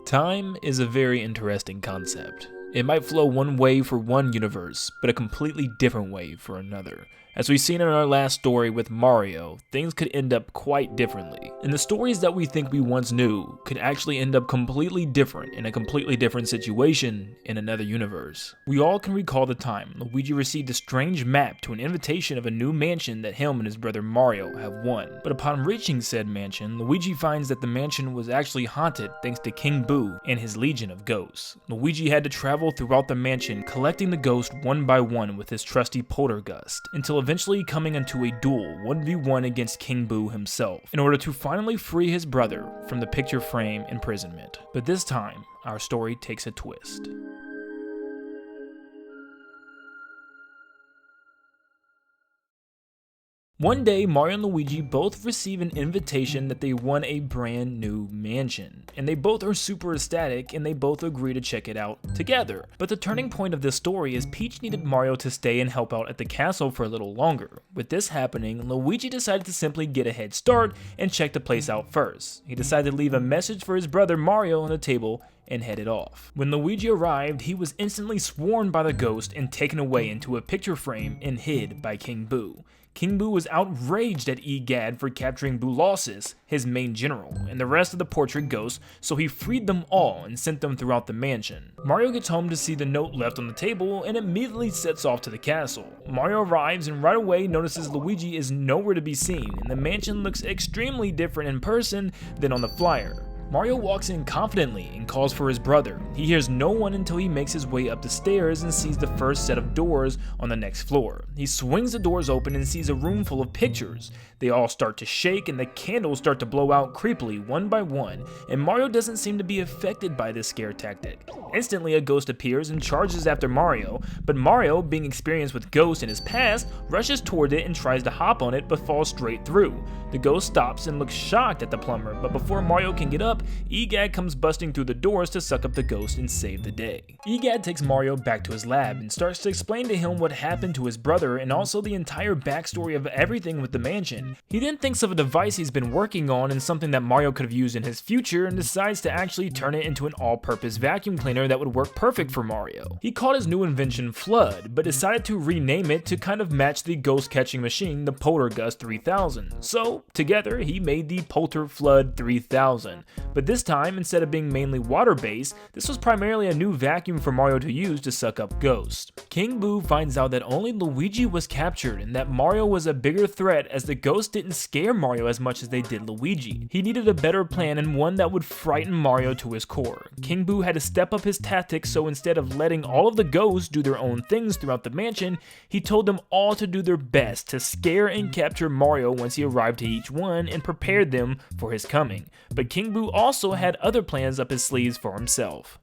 Time is a very interesting concept. It might flow one way for one universe, but a completely different way for another. As we've seen in our last story with Mario, things could end up quite differently. And the stories that we think we once knew could actually end up completely different in a completely different situation in another universe. We all can recall the time Luigi received a strange map to an invitation of a new mansion that him and his brother Mario have won. But upon reaching said mansion, Luigi finds that the mansion was actually haunted thanks to King Boo and his legion of ghosts. Luigi had to travel throughout the mansion collecting the ghosts one by one with his trusty poltergust, until eventually coming into a duel 1v1 against King Boo himself, in order to finally free his brother from the picture frame imprisonment. But this time, our story takes a twist. One day, Mario and Luigi both receive an invitation that they won a brand new mansion, and they both are super ecstatic and they both agree to check it out together. But the turning point of this story is Peach needed Mario to stay and help out at the castle for a little longer. With this happening, Luigi decided to simply get a head start and check the place out first. He decided to leave a message for his brother Mario on the table and headed off. When Luigi arrived, he was instantly sworn by the ghost and taken away into a picture frame and hid by King Boo. King Boo was outraged at Egad for capturing Boolossus, his main general, and the rest of the portrait ghosts, so he freed them all and sent them throughout the mansion. Mario gets home to see the note left on the table and immediately sets off to the castle. Mario arrives and right away notices Luigi is nowhere to be seen, and the mansion looks extremely different in person than on the flyer. Mario walks in confidently and calls for his brother. He hears no one until he makes his way up the stairs and sees the first set of doors on the next floor. He swings the doors open and sees a room full of pictures. They all start to shake and the candles start to blow out creepily one by one, and Mario doesn't seem to be affected by this scare tactic. Instantly a ghost appears and charges after Mario, but Mario, being experienced with ghosts in his past, rushes toward it and tries to hop on it but falls straight through. The ghost stops and looks shocked at the plumber, but before Mario can get up, Egad comes busting through the doors to suck up the ghost and save the day. Egad takes Mario back to his lab and starts to explain to him what happened to his brother and also the entire backstory of everything with the mansion. He then thinks of a device he's been working on and something that Mario could have used in his future and decides to actually turn it into an all-purpose vacuum cleaner that would work perfect for Mario. He called his new invention Flood, but decided to rename it to kind of match the ghost catching machine, the Poltergust 3000. So, together, he made the Polter Flood 3000. But this time, instead of being mainly water-based, this was primarily a new vacuum for Mario to use to suck up ghosts. King Boo finds out that only Luigi was captured and that Mario was a bigger threat as the ghosts didn't scare Mario as much as they did Luigi. He needed a better plan and one that would frighten Mario to his core. King Boo had to step up his tactics, so instead of letting all of the ghosts do their own things throughout the mansion, he told them all to do their best to scare and capture Mario once he arrived to each one and prepared them for his coming. But King Boo also had other plans up his sleeves for himself.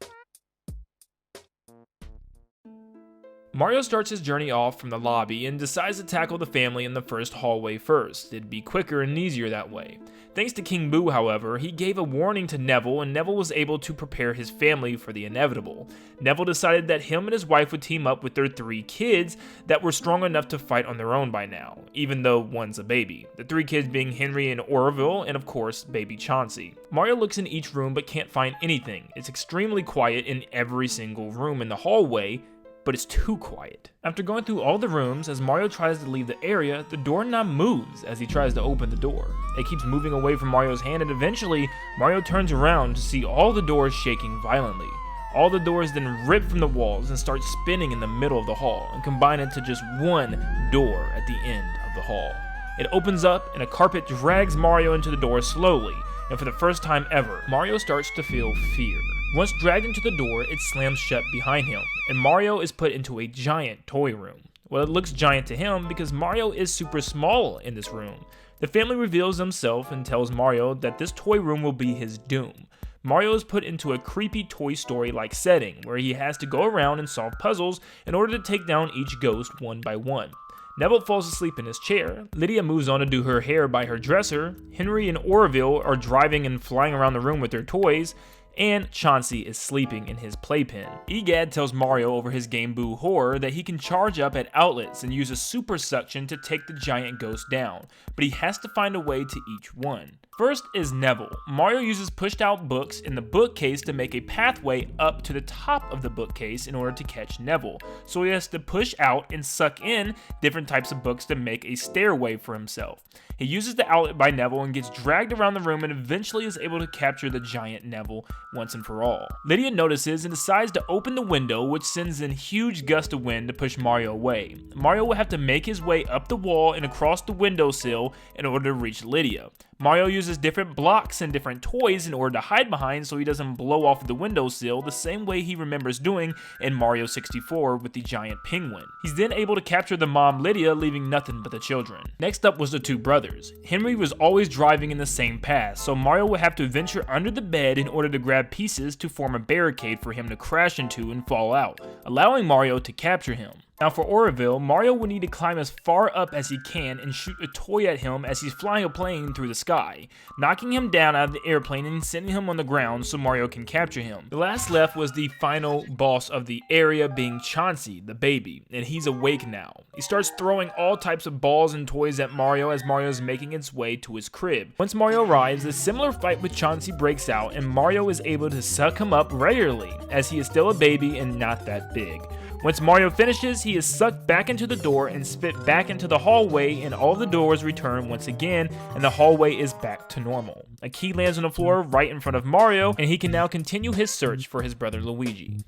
Mario starts his journey off from the lobby and decides to tackle the family in the first hallway first. It'd be quicker and easier that way. Thanks to King Boo, however, he gave a warning to Neville and Neville was able to prepare his family for the inevitable. Neville decided that him and his wife would team up with their 3 kids that were strong enough to fight on their own by now, even though one's a baby. The 3 kids being Henry and Orville and of course baby Chauncey. Mario looks in each room but can't find anything. It's extremely quiet in every single room in the hallway, but it's too quiet. After going through all the rooms, as Mario tries to leave the area, the doorknob moves as he tries to open the door. It keeps moving away from Mario's hand and eventually, Mario turns around to see all the doors shaking violently. All the doors then rip from the walls and start spinning in the middle of the hall and combine into just one door at the end of the hall. It opens up and a carpet drags Mario into the door slowly, and for the first time ever, Mario starts to feel fear. Once dragged into the door, it slams shut behind him, and Mario is put into a giant toy room. Well, it looks giant to him because Mario is super small in this room. The family reveals themselves and tells Mario that this toy room will be his doom. Mario is put into a creepy Toy Story-like setting where he has to go around and solve puzzles in order to take down each ghost one by one. Neville falls asleep in his chair, Lydia moves on to do her hair by her dresser, Henry and Orville are driving and flying around the room with their toys, and Chauncey is sleeping in his playpen. Egad tells Mario over his Game Boo horror that he can charge up at outlets and use a super suction to take the giant ghost down, but he has to find a way to each one. First is Neville. Mario uses pushed out books in the bookcase to make a pathway up to the top of the bookcase in order to catch Neville, so he has to push out and suck in different types of books to make a stairway for himself. He uses the outlet by Neville and gets dragged around the room and eventually is able to capture the giant Neville once and for all. Lydia notices and decides to open the window, which sends in huge gust of wind to push Mario away. Mario will have to make his way up the wall and across the windowsill in order to reach Lydia. Mario uses different blocks and different toys in order to hide behind so he doesn't blow off the windowsill the same way he remembers doing in Mario 64 with the giant penguin. He's then able to capture the mom Lydia, leaving nothing but the children. Next up was the two brothers. Henry was always driving in the same path, so Mario would have to venture under the bed in order to grab pieces to form a barricade for him to crash into and fall out, allowing Mario to capture him. Now for Oroville, Mario will need to climb as far up as he can and shoot a toy at him as he's flying a plane through the sky, knocking him down out of the airplane and sending him on the ground so Mario can capture him. The last left was the final boss of the area, being Chauncey, the baby, and he's awake now. He starts throwing all types of balls and toys at Mario as Mario is making its way to his crib. Once Mario arrives, a similar fight with Chauncey breaks out and Mario is able to suck him up regularly as he is still a baby and not that big. Once Mario finishes, he is sucked back into the door and spit back into the hallway, and all the doors return once again and the hallway is back to normal. A key lands on the floor right in front of Mario and he can now continue his search for his brother Luigi.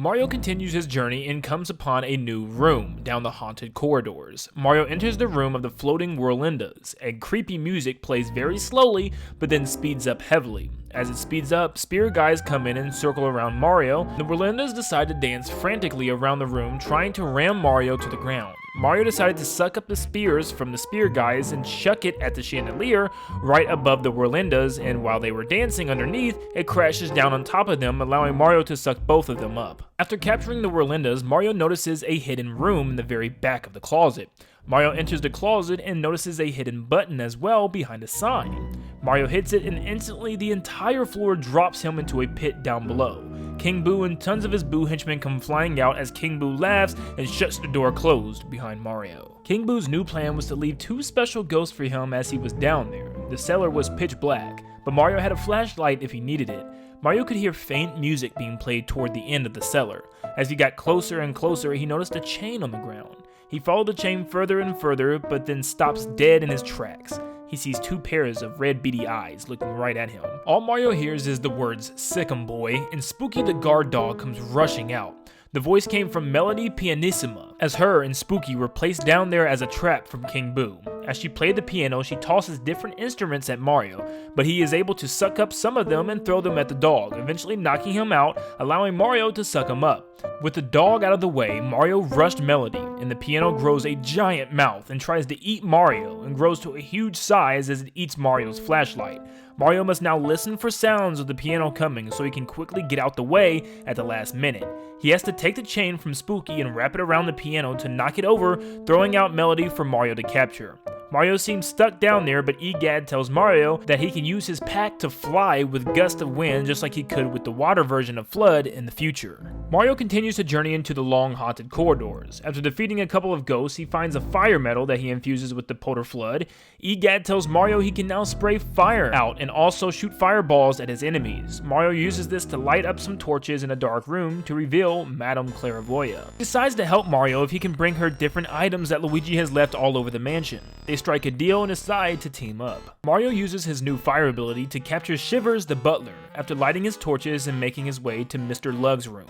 Mario continues his journey and comes upon a new room down the haunted corridors. Mario enters the room of the floating Whirlindas, and creepy music plays very slowly but then speeds up heavily. As it speeds up, spear guys come in and circle around Mario. The Whirlindas decide to dance frantically around the room, trying to ram Mario to the ground. Mario decided to suck up the spears from the spear guys and chuck it at the chandelier right above the Whirlindas, and while they were dancing underneath, it crashes down on top of them, allowing Mario to suck both of them up. After capturing the Whirlindas, Mario notices a hidden room in the very back of the closet. Mario enters the closet and notices a hidden button as well behind a sign. Mario hits it and instantly the entire floor drops him into a pit down below. King Boo and tons of his Boo henchmen come flying out as King Boo laughs and shuts the door closed behind Mario. King Boo's new plan was to leave two special ghosts for him as he was down there. The cellar was pitch black, but Mario had a flashlight if he needed it. Mario could hear faint music being played toward the end of the cellar. As he got closer and closer, he noticed a chain on the ground. He followed the chain further and further, but then stops dead in his tracks. He sees two pairs of red beady eyes looking right at him. All Mario hears is the words, "Sick 'em, boy," and Spooky the guard dog comes rushing out. The voice came from Melody Pianissima, as her and Spooky were placed down there as a trap from King Boo. As she played the piano, she tosses different instruments at Mario, but he is able to suck up some of them and throw them at the dog, eventually knocking him out, allowing Mario to suck him up. With the dog out of the way, Mario rushed Melody, and the piano grows a giant mouth and tries to eat Mario, and grows to a huge size as it eats Mario's flashlight. Mario must now listen for sounds of the piano coming so he can quickly get out the way at the last minute. He has to take the chain from Spooky and wrap it around the piano to knock it over, throwing out Melody for Mario to capture. Mario seems stuck down there, but Egad tells Mario that he can use his pack to fly with gusts of wind just like he could with the water version of Flood in the future. Mario continues to journey into the long haunted corridors. After defeating a couple of ghosts, he finds a fire metal that he infuses with the Polar Flood. Egad tells Mario he can now spray fire out and also shoot fireballs at his enemies. Mario uses this to light up some torches in a dark room to reveal Madame Clairvoya. He decides to help Mario if he can bring her different items that Luigi has left all over the mansion. They strike a deal and decide to team up. Mario uses his new fire ability to capture Shivers the butler after lighting his torches and making his way to Mr. Lug's room.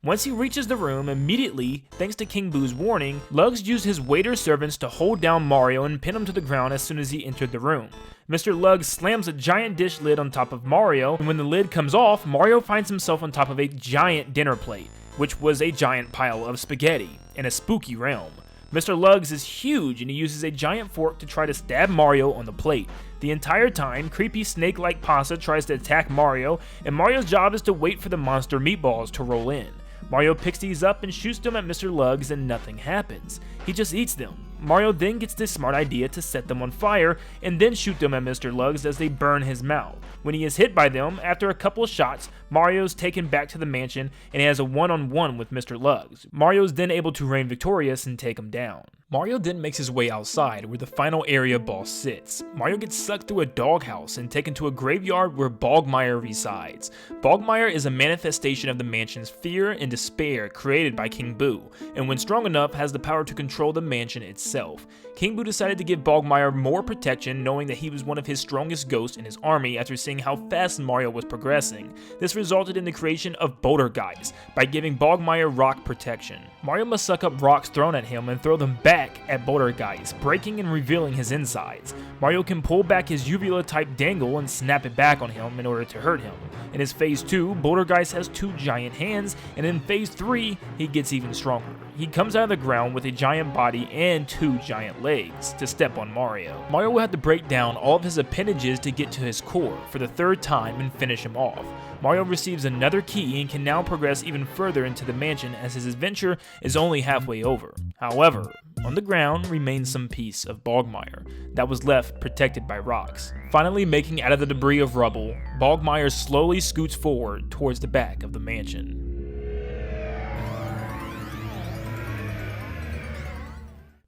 Once he reaches the room, immediately, thanks to King Boo's warning, Lugs used his waiter servants to hold down Mario and pin him to the ground as soon as he entered the room. Mr. Lug slams a giant dish lid on top of Mario, and when the lid comes off, Mario finds himself on top of a giant dinner plate, which was a giant pile of spaghetti in a spooky realm. Mr. Lugs is huge and he uses a giant fork to try to stab Mario on the plate. The entire time, creepy snake-like pasta tries to attack Mario, and Mario's job is to wait for the monster meatballs to roll in. Mario picks these up and shoots them at Mr. Lugs and nothing happens. He just eats them. Mario then gets this smart idea to set them on fire and then shoot them at Mr. Luggs as they burn his mouth. When he is hit by them, after a couple of shots, Mario's taken back to the mansion and he has a one-on-one with Mr. Luggs. Mario is then able to reign victorious and take him down. Mario then makes his way outside where the final area boss sits. Mario gets sucked through a doghouse and taken to a graveyard where Bogmire resides. Bogmire is a manifestation of the mansion's fear and despair created by King Boo, and when strong enough has the power to control the mansion itself. King Boo decided to give Bogmire more protection, knowing that he was one of his strongest ghosts in his army after seeing how fast Mario was progressing. This resulted in the creation of Bouldergeist by giving Bogmire rock protection. Mario must suck up rocks thrown at him and throw them back at Bouldergeist, breaking and revealing his insides. Mario can pull back his uvula-type dangle and snap it back on him in order to hurt him. In his Phase 2, Bouldergeist has 2 giant hands, and in Phase 3, he gets even stronger. He comes out of the ground with a giant body and 2 giant legs to step on Mario. Mario will have to break down all of his appendages to get to his core for the 3rd time and finish him off. Mario receives another key and can now progress even further into the mansion as his adventure is only halfway over. However, on the ground remains some piece of Bogmire that was left protected by rocks. Finally making out of the debris of rubble, Bogmire slowly scoots forward towards the back of the mansion.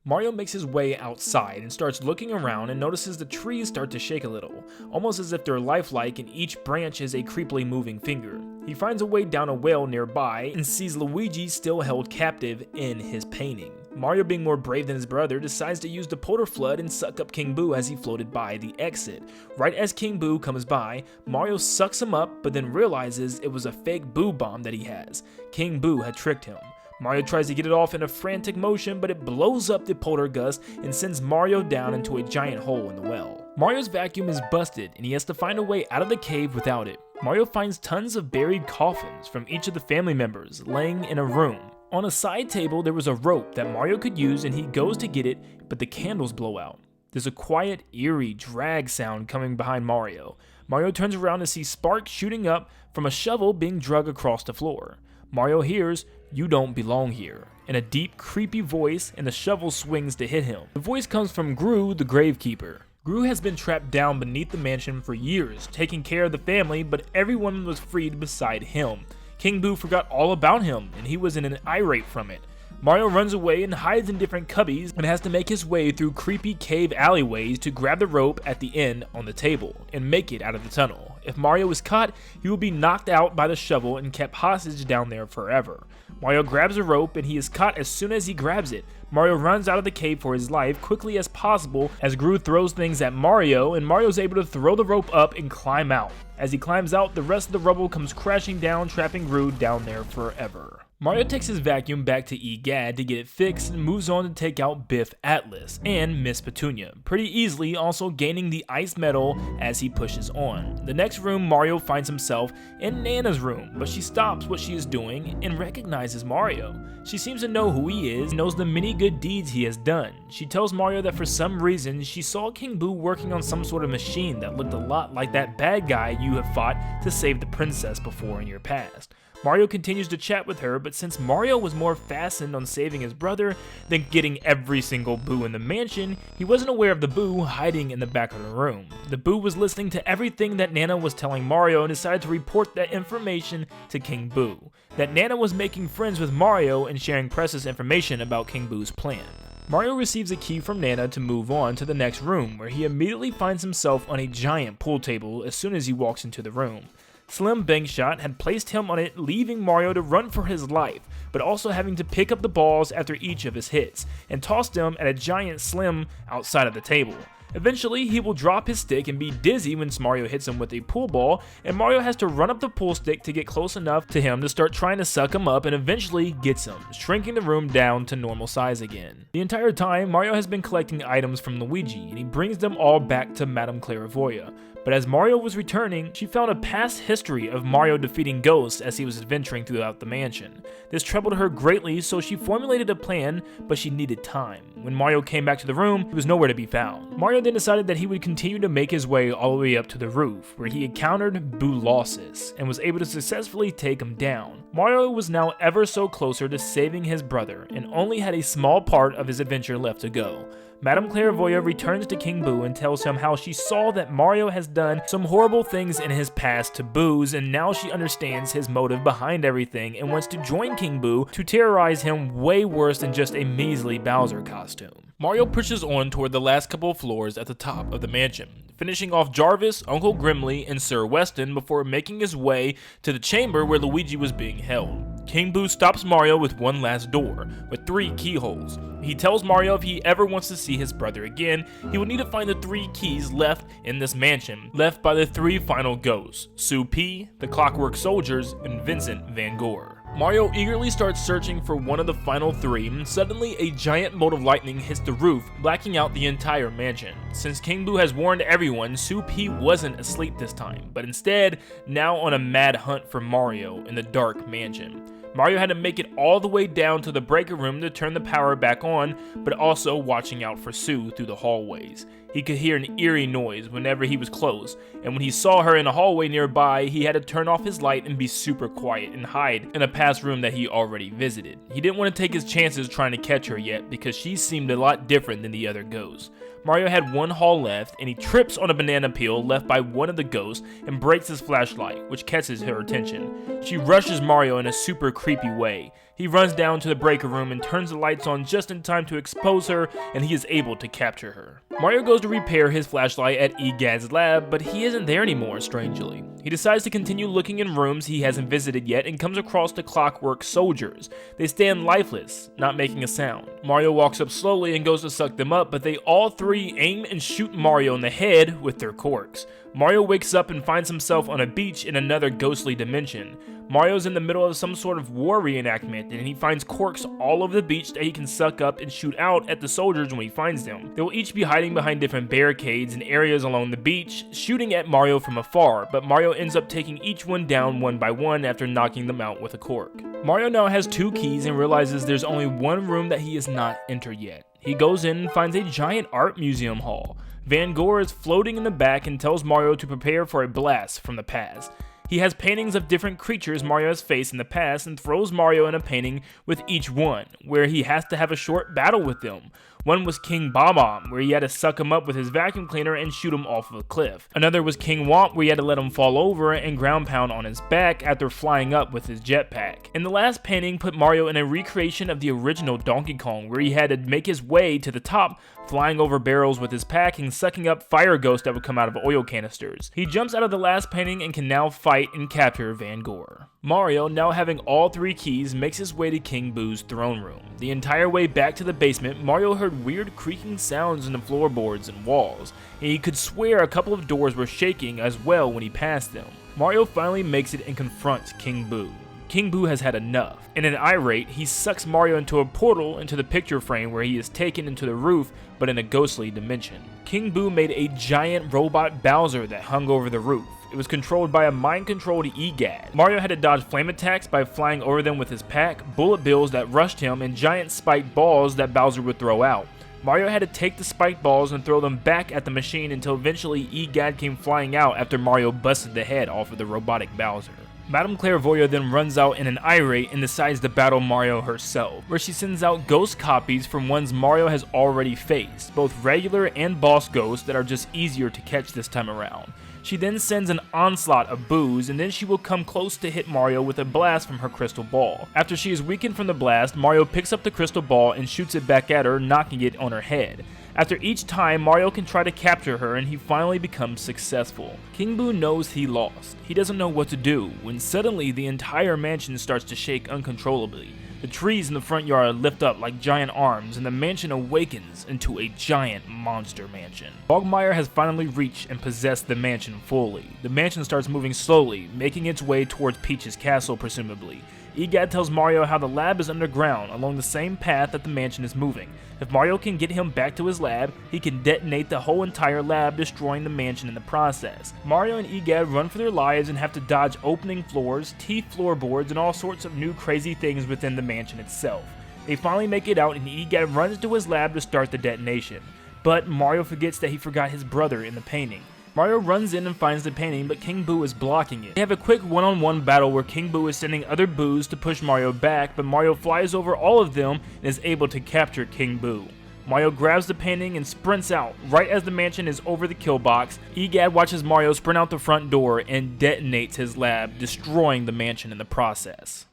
Mario makes his way outside and starts looking around and notices the trees start to shake a little, almost as if they're lifelike and each branch is a creepily moving finger. He finds a way down a well nearby and sees Luigi still held captive in his painting. Mario, being more brave than his brother, decides to use the Polar Flood and suck up King Boo as he floated by the exit. Right as King Boo comes by, Mario sucks him up but then realizes it was a fake Boo Bomb that he has. King Boo had tricked him. Mario tries to get it off in a frantic motion, but it blows up the poltergust and sends Mario down into a giant hole in the well. Mario's vacuum is busted and he has to find a way out of the cave without it. Mario finds tons of buried coffins from each of the family members laying in a room. On a side table there was a rope that Mario could use and he goes to get it, but the candles blow out. There's a quiet, eerie drag sound coming behind Mario. Mario turns around to see sparks shooting up from a shovel being dragged across the floor. Mario hears, "You don't belong here," in a deep, creepy voice, and the shovel swings to hit him. The voice comes from Gru, the Gravekeeper. Gru has been trapped down beneath the mansion for years, taking care of the family, but everyone was freed beside him. King Boo forgot all about him, and he was in an irate from it. Mario runs away and hides in different cubbies and has to make his way through creepy cave alleyways to grab the rope at the end on the table and make it out of the tunnel. If Mario is caught, he will be knocked out by the shovel and kept hostage down there forever. Mario grabs a rope and he is caught as soon as he grabs it. Mario runs out of the cave for his life quickly as possible as Gru throws things at Mario, and Mario is able to throw the rope up and climb out. As he climbs out, the rest of the rubble comes crashing down, trapping Gru down there forever. Mario takes his vacuum back to EGAD to get it fixed and moves on to take out Biff Atlas and Miss Petunia, pretty easily, also gaining the ice medal as he pushes on. The next room, Mario finds himself in Nana's room, but she stops what she is doing and recognizes Mario. She seems to know who he is and knows the many good deeds he has done. She tells Mario that for some reason she saw King Boo working on some sort of machine that looked a lot like that bad guy you have fought to save the princess before in your past. Mario continues to chat with her, but since Mario was more fastened on saving his brother than getting every single Boo in the mansion, he wasn't aware of the Boo hiding in the back of the room. The Boo was listening to everything that Nana was telling Mario and decided to report that information to King Boo. That Nana was making friends with Mario and sharing precious information about King Boo's plan. Mario receives a key from Nana to move on to the next room, where he immediately finds himself on a giant pool table as soon as he walks into the room. Slim Bangshot had placed him on it, leaving Mario to run for his life, but also having to pick up the balls after each of his hits, and toss them at a giant Slim outside of the table. Eventually, he will drop his stick and be dizzy when Mario hits him with a pool ball, and Mario has to run up the pool stick to get close enough to him to start trying to suck him up and eventually gets him, shrinking the room down to normal size again. The entire time, Mario has been collecting items from Luigi, and he brings them all back to Madame Clairvoyant. But as Mario was returning, she found a past history of Mario defeating ghosts as he was adventuring throughout the mansion. This troubled her greatly, so she formulated a plan, but she needed time. When Mario came back to the room, he was nowhere to be found. Mario Mario then decided that he would continue to make his way all the way up to the roof, where he encountered Boolossus and was able to successfully take him down. Mario was now ever so closer to saving his brother and only had a small part of his adventure left to go. Madame Clairvoyant returns to King Boo and tells him how she saw that Mario has done some horrible things in his past to Boo's, and now she understands his motive behind everything and wants to join King Boo to terrorize him way worse than just a measly Bowser costume. Mario pushes on toward the last couple of floors at the top of the mansion, finishing off Jarvis, Uncle Grimly, and Sir Weston before making his way to the chamber where Luigi was being held. King Boo stops Mario with one last door, with 3 keyholes. He tells Mario if he ever wants to see his brother again, he will need to find the 3 keys left in this mansion, left by the 3 final ghosts, Sue P, the Clockwork Soldiers, and Vincent Van Gogh. Mario eagerly starts searching for one of the final 3, and suddenly a giant bolt of lightning hits the roof, blacking out the entire mansion. Since King Boo has warned everyone, Sue P wasn't asleep this time, but instead now on a mad hunt for Mario in the dark mansion. Mario had to make it all the way down to the breaker room to turn the power back on, but also watching out for Sue through the hallways. He could hear an eerie noise whenever he was close, and when he saw her in a hallway nearby, he had to turn off his light and be super quiet and hide in a past room that he already visited. He didn't want to take his chances trying to catch her yet because she seemed a lot different than the other ghosts. Mario had 1 hall left, and he trips on a banana peel left by one of the ghosts and breaks his flashlight, which catches her attention. She rushes Mario in a super creepy way. He runs down to the breaker room and turns the lights on just in time to expose her, and he is able to capture her. Mario goes to repair his flashlight at Egad's lab, but he isn't there anymore, strangely. He decides to continue looking in rooms he hasn't visited yet and comes across the Clockwork Soldiers. They stand lifeless, not making a sound. Mario walks up slowly and goes to suck them up, but they all 3 aim and shoot Mario in the head with their corks. Mario wakes up and finds himself on a beach in another ghostly dimension. Mario's in the middle of some sort of war reenactment, and he finds corks all over the beach that he can suck up and shoot out at the soldiers when he finds them. They will each be hiding behind different barricades and areas along the beach, shooting at Mario from afar, but Mario ends up taking each one down one by one after knocking them out with a cork. Mario now has 2 keys and realizes there's only one room that he has not entered yet. He goes in and finds a giant art museum hall. Van Gogh is floating in the back and tells Mario to prepare for a blast from the past. He has paintings of different creatures Mario has faced in the past and throws Mario in a painting with each one, where he has to have a short battle with them. One was King Bob-omb, where he had to suck him up with his vacuum cleaner and shoot him off of a cliff. Another was King Womp, where he had to let him fall over and ground pound on his back after flying up with his jetpack. And the last painting put Mario in a recreation of the original Donkey Kong, where he had to make his way to the top, flying over barrels with his pack and sucking up fire ghosts that would come out of oil canisters. He jumps out of the last painting and can now fight and capture Van Gogh. Mario, now having all 3 keys, makes his way to King Boo's throne room. The entire way back to the basement, Mario heard weird creaking sounds in the floorboards and walls, and he could swear a couple of doors were shaking as well when he passed them. Mario finally makes it and confronts King Boo. King Boo has had enough. In an irate, he sucks Mario into a portal into the picture frame where he is taken into the roof, but in a ghostly dimension. King Boo made a giant robot Bowser that hung over the roof. It was controlled by a mind-controlled Egad. Mario had to dodge flame attacks by flying over them with his pack, bullet bills that rushed him, and giant spiked balls that Bowser would throw out. Mario had to take the spiked balls and throw them back at the machine until eventually Egad came flying out after Mario busted the head off of the robotic Bowser. Madame Clairvoyant then runs out in an irate and decides to battle Mario herself, where she sends out ghost copies from ones Mario has already faced, both regular and boss ghosts that are just easier to catch this time around. She then sends an onslaught of boos, and then she will come close to hit Mario with a blast from her crystal ball. After she is weakened from the blast, Mario picks up the crystal ball and shoots it back at her, knocking it on her head. After each time, Mario can try to capture her, and he finally becomes successful. King Boo knows he lost. He doesn't know what to do, when suddenly the entire mansion starts to shake uncontrollably. The trees in the front yard lift up like giant arms, and the mansion awakens into a giant monster mansion. Quagmire has finally reached and possessed the mansion fully. The mansion starts moving slowly, making its way towards Peach's castle presumably. Egad tells Mario how the lab is underground, along the same path that the mansion is moving. If Mario can get him back to his lab, he can detonate the whole entire lab, destroying the mansion in the process. Mario and Egad run for their lives and have to dodge opening floors, teeth floorboards, and all sorts of new crazy things within the mansion itself. They finally make it out, and Egad runs to his lab to start the detonation. but Mario forgets that he forgot his brother in the painting. Mario runs in and finds the painting, but King Boo is blocking it. They have a quick one-on-one battle where King Boo is sending other Boos to push Mario back, but Mario flies over all of them and is able to capture King Boo. Mario grabs the painting and sprints out. Right as the mansion is over the kill box, Egad watches Mario sprint out the front door and detonates his lab, destroying the mansion in the process.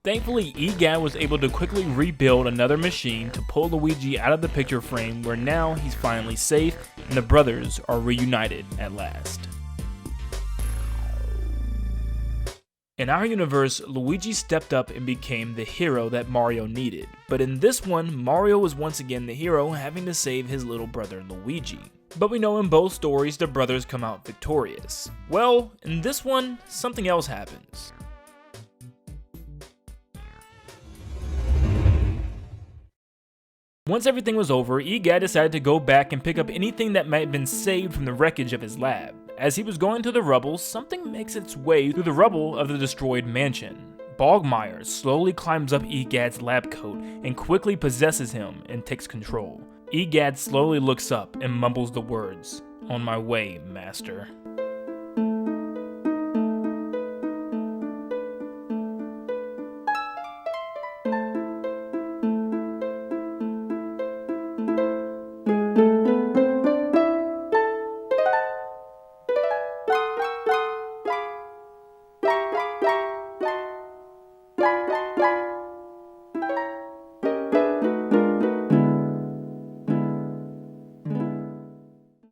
Thankfully, Egad was able to quickly rebuild another machine to pull Luigi out of the picture frame, where now he's finally safe and the brothers are reunited at last. In our universe, Luigi stepped up and became the hero that Mario needed, but in this one, Mario was once again the hero, having to save his little brother Luigi. But we know in both stories the brothers come out victorious. Well, in this one, something else happens. Once everything was over, Egad decided to go back and pick up anything that might have been saved from the wreckage of his lab. As he was going through the rubble, something makes its way through the rubble of the destroyed mansion. Bogmire slowly climbs up Egad's lab coat and quickly possesses him and takes control. Egad slowly looks up and mumbles the words, "On my way, master."